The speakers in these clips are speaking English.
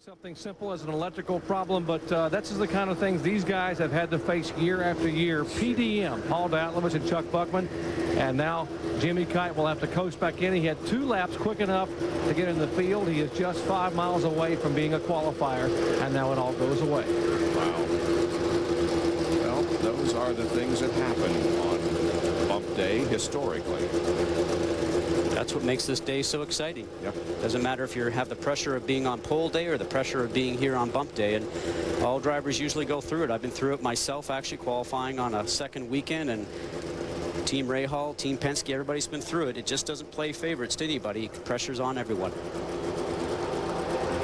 Something simple as an electrical problem, but that's the kind of things these guys have had to face year after year. PDM, Paul Datlovich and Chuck Buckman, and now Jimmy Kite will have to coast back in. He had 2 laps quick enough to get in the field. He is just 5 miles away from being a qualifier, and now it all goes away. Wow. Well, those are the things that happen on bump day historically. That's what makes this day so exciting. Yep. Doesn't matter if you have the pressure of being on pole day or the pressure of being here on bump day, and all drivers usually go through it. I've been through it myself, actually qualifying on a second weekend, and Team Rahal, Team Penske, everybody's been through it. It just doesn't play favorites to anybody. Pressure's on everyone.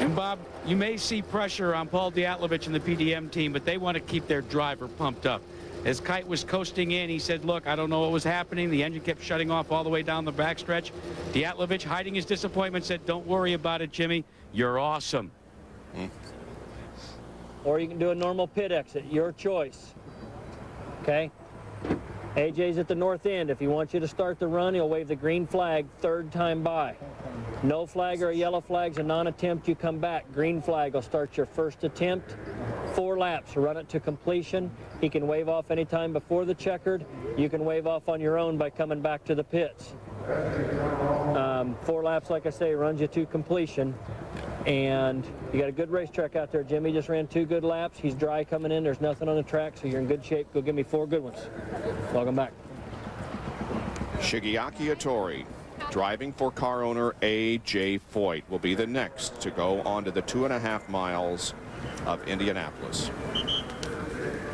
And Bob, you may see pressure on Paul Datlovich and the PDM team, but they want to keep their driver pumped up. As Kite was coasting in, he said, look, I don't know what was happening. The engine kept shutting off all the way down the backstretch. Datlovich, hiding his disappointment, said, don't worry about it, Jimmy. You're awesome. Or you can do a normal pit exit, your choice. Okay? AJ's at the north end. If he wants you to start the run, he'll wave the green flag 3rd time by. No flag or a yellow flag's a non-attempt, you come back. Green flag will start your 1st attempt. 4 laps, run it to completion. He can wave off anytime before the checkered. You can wave off on your own by coming back to the pits. 4 laps, like I say, runs you to completion. And you got a good racetrack out there. Jimmy just ran 2 good laps. He's dry coming in. There's nothing on the track, so you're in good shape. Go give me 4 good ones. Welcome back. Shigeaki Hattori, driving for car owner AJ Foyt, will be the next to go onto the 2.5 miles of Indianapolis.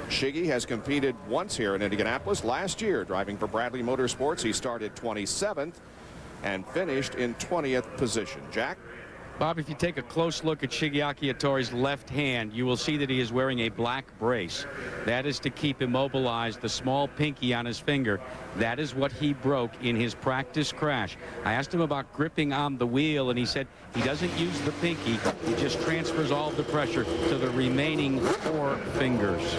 Shiggy has competed once here in Indianapolis last year, driving for Bradley Motorsports. He started 27th and finished in 20th position. Jack? Bob, if you take a close look at Shigeaki Hattori's left hand, you will see that he is wearing a black brace. That is to keep immobilized the small pinky on his finger. That is what he broke in his practice crash. I asked him about gripping on the wheel, and he said he doesn't use the pinky. He just transfers all of the pressure to the remaining 4 fingers.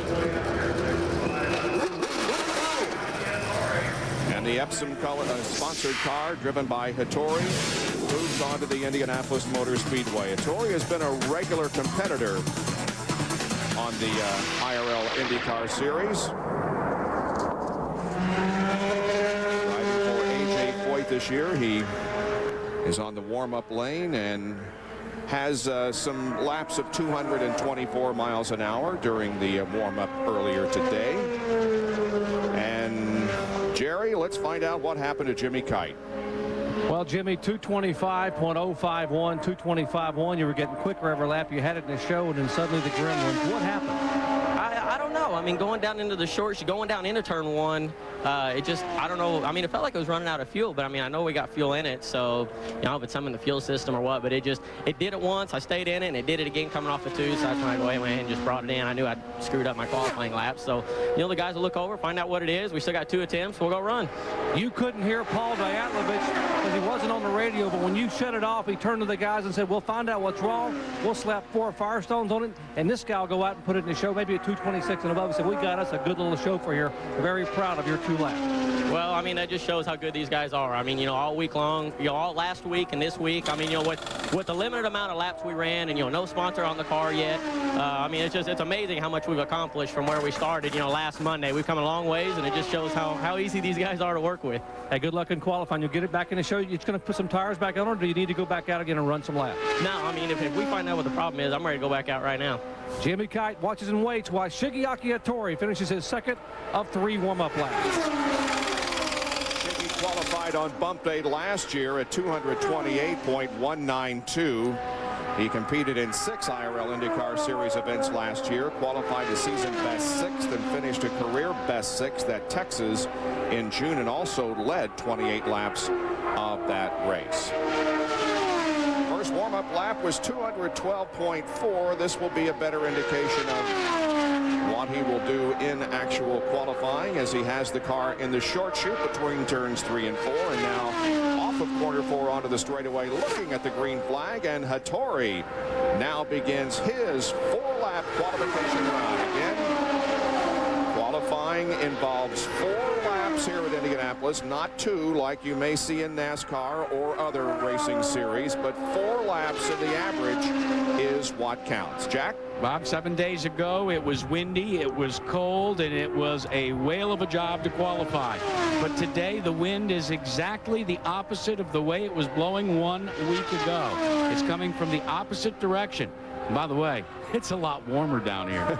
And the Epsom sponsored car driven by Hattori moves on to the Indianapolis Motor Speedway. Hattori has been a regular competitor on the IRL IndyCar Series. Driving for AJ Foyt this year. He is on the warm-up lane and has some laps of 224 miles an hour during the warm-up earlier today. And Jerry, let's find out what happened to Jimmy Kite. Well, Jimmy, 225.051, 225.1. You were getting quicker every lap. You had it in the show, and then suddenly the gremlins. What happened? I don't know. I mean, going down into the shorts, going down into turn 1, it just, I don't know. I mean, it felt like it was running out of fuel, but I mean, I know we got fuel in it, so, you know, if it's some in the fuel system or what, but it did it once. I stayed in it, and it did it again coming off the 2, so that's when I go ahead and just brought it in. I knew I'd screwed up my qualifying lap, so, you know, the guys will look over, find out what it is. We still got 2 attempts. We'll go run. You couldn't hear Paul Datlovich because he wasn't on the radio, but when you shut it off, he turned to the guys and said, we'll find out what's wrong. We'll slap 4 Firestones on it, and this guy will go out and put it in the show, maybe a 226 and above. He said, we got us a good little chauffeur here. Very proud of your 2 laps. Well, I mean, that just shows how good these guys are. I mean, you know, all week long, you know, all last week and this week, I mean, you know, with the limited amount of laps we ran and, you know, no sponsor on the car yet, I mean, it's amazing how much we've accomplished from where we started, you know, last Monday. We've come a long ways, and it just shows how easy these guys are to work with. Hey, good luck in qualifying. You'll get it back in the show. You're going to put some tires back on, or do you need to go back out again and run some laps? No, I mean, if we find out what the problem is, I'm ready to go back out right now. Jimmy Kite watches and waits while Shigeaki Hattori finishes his 2nd of 3 warm-up laps. Shiggy qualified on bump day last year at 228.192. He competed in 6 IRL IndyCar Series events last year, qualified a season best 6th and finished a career best 6th at Texas in June, and also led 28 laps of that race. First warm-up lap was 212.4. This will be a better indication of what he will do in actual qualifying, as he has the car in the short chute between turns 3 and 4, and now off of corner 4 onto the straightaway, looking at the green flag, and Hattori now begins his 4-lap qualification run. Again, qualifying involves 4 laps laps here at Indianapolis, not 2 like you may see in NASCAR or other racing series, but 4 laps in the average is what counts. Jack? Bob, 7 days ago, it was windy, it was cold, and it was a whale of a job to qualify. But today, the wind is exactly the opposite of the way it was blowing 1 week ago. It's coming from the opposite direction. And by the way, it's a lot warmer down here.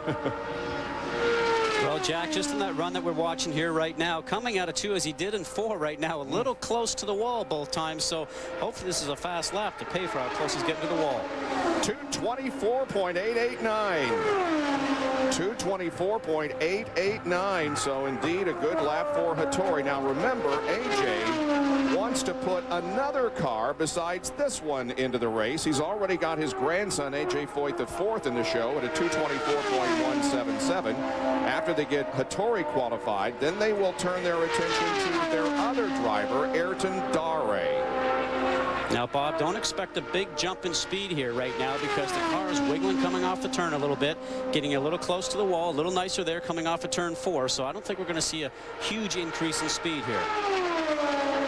Well, Jack, just in that run that we're watching here right now, coming out of 2 as he did in 4 right now, a little close to the wall both times. So hopefully this is a fast lap to pay for how close he's getting to the wall. 224.889. 224.889. So indeed a good lap for Hattori. Now remember, AJ wants to put another car besides this one into the race. He's already got his grandson, AJ Foyt IV, in the show at a 224.177. After they get Hattori qualified, then they will turn their attention to their other driver, Ayrton Dare. Now, Bob, don't expect a big jump in speed here right now because the car is wiggling coming off the turn a little bit, getting a little close to the wall, a little nicer there coming off of turn 4. So I don't think we're going to see a huge increase in speed here.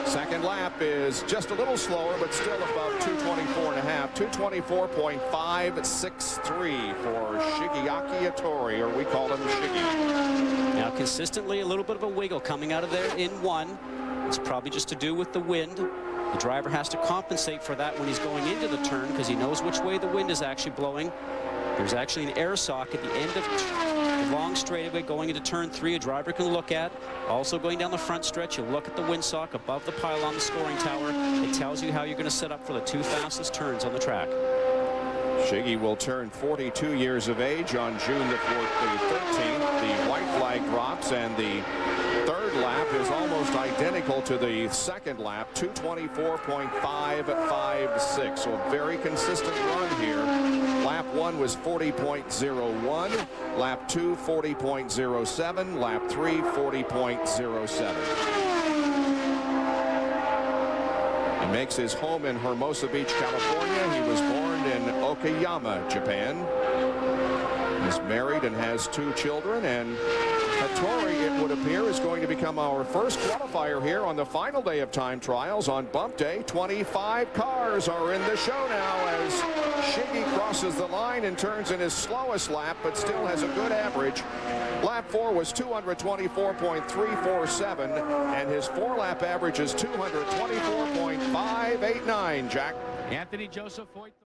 Second lap is just a little slower, but still above 224.5. 224.563 for Shigeaki Hattori, or we call him Shiggy. Now, consistently a little bit of a wiggle coming out of there in 1. It's probably just to do with the wind. The driver has to compensate for that when he's going into the turn because he knows which way the wind is actually blowing. There's actually an air sock at the end of the long straightaway going into turn 3 a driver can look at. Also going down the front stretch, you look at the windsock above the pylon, the scoring tower. It tells you how you're going to set up for the 2 fastest turns on the track. Shiggy will turn 42 years of age on June the 13th. The white flag drops and the third lap is almost identical to the second lap, 224.556. So a very consistent run here. Lap 1 was 40.01. Lap 2, 40.07. Lap 3, 40.07. He makes his home in Hermosa Beach, California. He was born in Okayama, Japan. He's married and has 2 children, and Hattori, it would appear, is going to become our first qualifier here on the final day of time trials on bump day. 25 cars are in the show now as Shiggy crosses the line and turns in his slowest lap, but still has a good average. Lap 4 was 224.347, and his 4-lap average is 224.589, Jack. Anthony Joseph Foyt.